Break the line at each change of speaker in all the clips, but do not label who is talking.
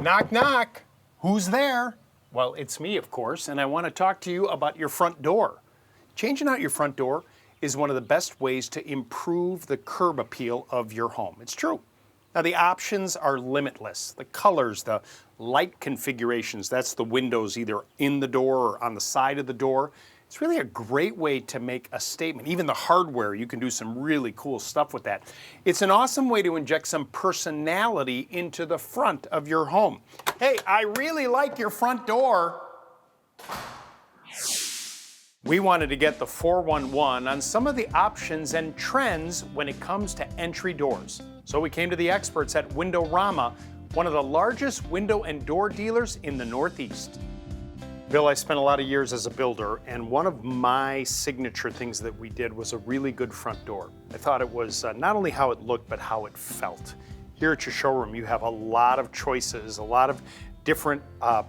Knock, knock. Who's there? Well, it's me, of course, and I want to talk to you about your front door. Changing out your front door is one of the best ways to improve the curb appeal of your home. It's true. Now, the options are limitless. The colors, the light configurations, that's the windows either in the door or on the side of the door. It's really a great way to make a statement. Even the hardware, you can do some really cool stuff with that. It's an awesome way to inject some personality into the front of your home. Hey, I really like your front door. We wanted to get the 411 on some of the options and trends when it comes to entry doors. So we came to the experts at Windorama, one of the largest window and door dealers in the Northeast. Bill, I spent a lot of years as a builder, and one of my signature things that we did was a really good front door. I thought it was not only how it looked, but how it felt. Here at your showroom, you have a lot of choices, a lot of different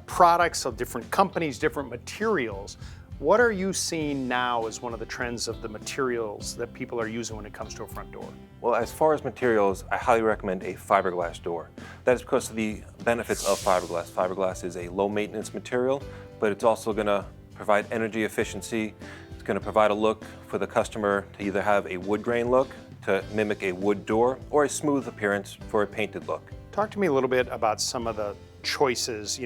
products of different companies, different materials. What are you seeing now as one of the trends of the materials that people are using when it comes to a front door?
Well, as far as materials, I highly recommend a fiberglass door. That is because of the benefits of fiberglass. Fiberglass is a low maintenance material, but it's also going to provide energy efficiency. It's going to provide a look for the customer to either have a wood grain look to mimic a wood door or a smooth appearance for a painted look.
Talk to me a little bit about some of the choices.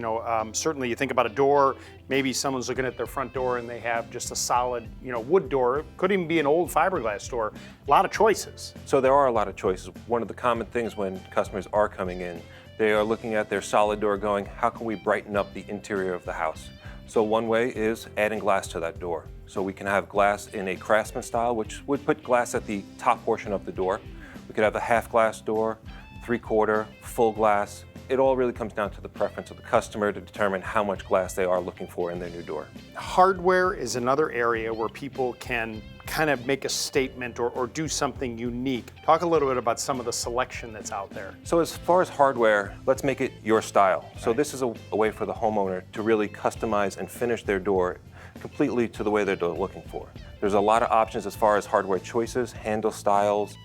Certainly you think about a door, maybe someone's looking at their front door and they have just a solid, wood door. Could even be an old fiberglass door. A lot of choices.
So there are a lot of choices. One of the common things when customers are coming in, they are looking at their solid door going, how can we brighten up the interior of the house? So one way is adding glass to that door. So we can have glass in a Craftsman style, which would put glass at the top portion of the door. We could have a half glass door, 3/4, full glass. It all really comes down to the preference of the customer to determine how much glass they are looking for in their new door.
Hardware is another area where people can kind of make a statement or do something unique. Talk a little bit about some of the selection that's out there.
So as far as hardware, let's make it your style. So this is a way for the homeowner to really customize and finish their door completely to the way they're looking for. There's a lot of options as far as hardware choices, handle styles.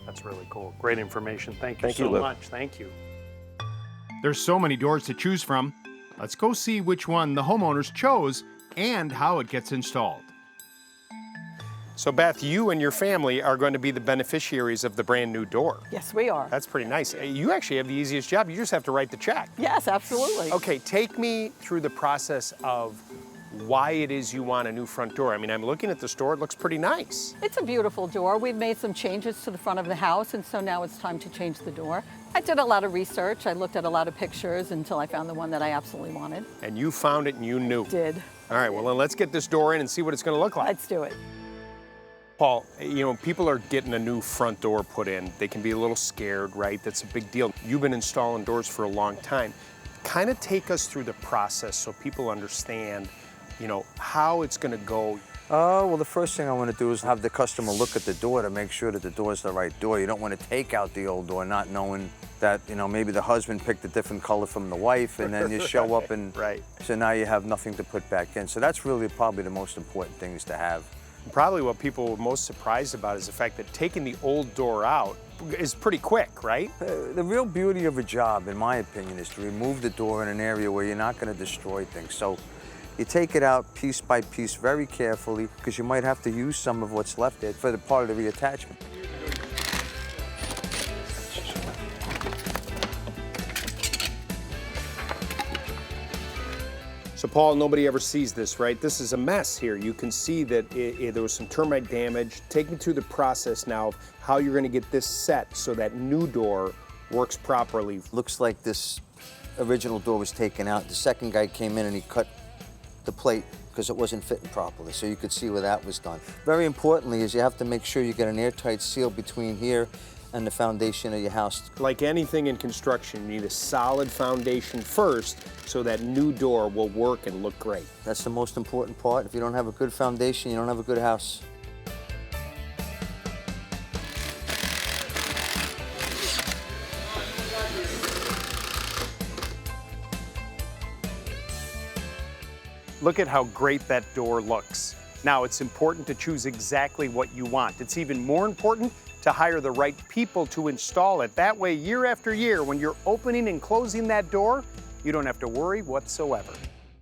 That's really cool. Great information. Thank you
Thank you,
so
Liv.
much. Thank you. There's so many doors to choose from. Let's go see which one the homeowners chose and how it gets installed. So Beth, you and your family are going to be the beneficiaries of the brand new door.
Yes, we are.
That's pretty nice. You actually have the easiest job. You just have to write the check.
Yes, absolutely.
Okay, take me through the process of why it is you want a new front door. I mean, I'm looking at the store, it looks pretty nice.
It's a beautiful door. We've made some changes to the front of the house, and so now it's time to change the door. I did a lot of research. I looked at a lot of pictures until I found the one that I absolutely wanted.
And you found it and you knew.
Did.
All right, well then let's get this door in and see what it's gonna look like.
Let's do it.
Paul, people are getting a new front door put in. They can be a little scared, right? That's a big deal. You've been installing doors for a long time. Kind of take us through the process so people understand, how it's gonna go.
Well, the first thing I want to do is have the customer look at the door to make sure that the door is the right door. You don't want to take out the old door not knowing that, maybe the husband picked a different color from the wife, and then you show up and
Right.
So now you have nothing to put back in. So that's really probably the most important things to have.
Probably what people were most surprised about is the fact that taking the old door out is pretty quick, right?
The real beauty of a job, in my opinion, is to remove the door in an area where you're not going to destroy things. So you take it out piece by piece very carefully, because you might have to use some of what's left there for the part of the reattachment.
So Paul, nobody ever sees this, right? This is a mess here. You can see that there was some termite damage. Take me through the process now of how you're gonna get this set so that new door works properly.
Looks like this original door was taken out. The second guy came in and he cut the plate because it wasn't fitting properly, so you could see where that was done. Very importantly is you have to make sure you get an airtight seal between here and the foundation of your house.
Like anything in construction, you need a solid foundation first so that new door will work and look great.
That's the most important part. If you don't have a good foundation, you don't have a good house.
Look at how great that door looks. Now, it's important to choose exactly what you want. It's even more important to hire the right people to install it. That way, year after year, when you're opening and closing that door, You don't have to worry whatsoever.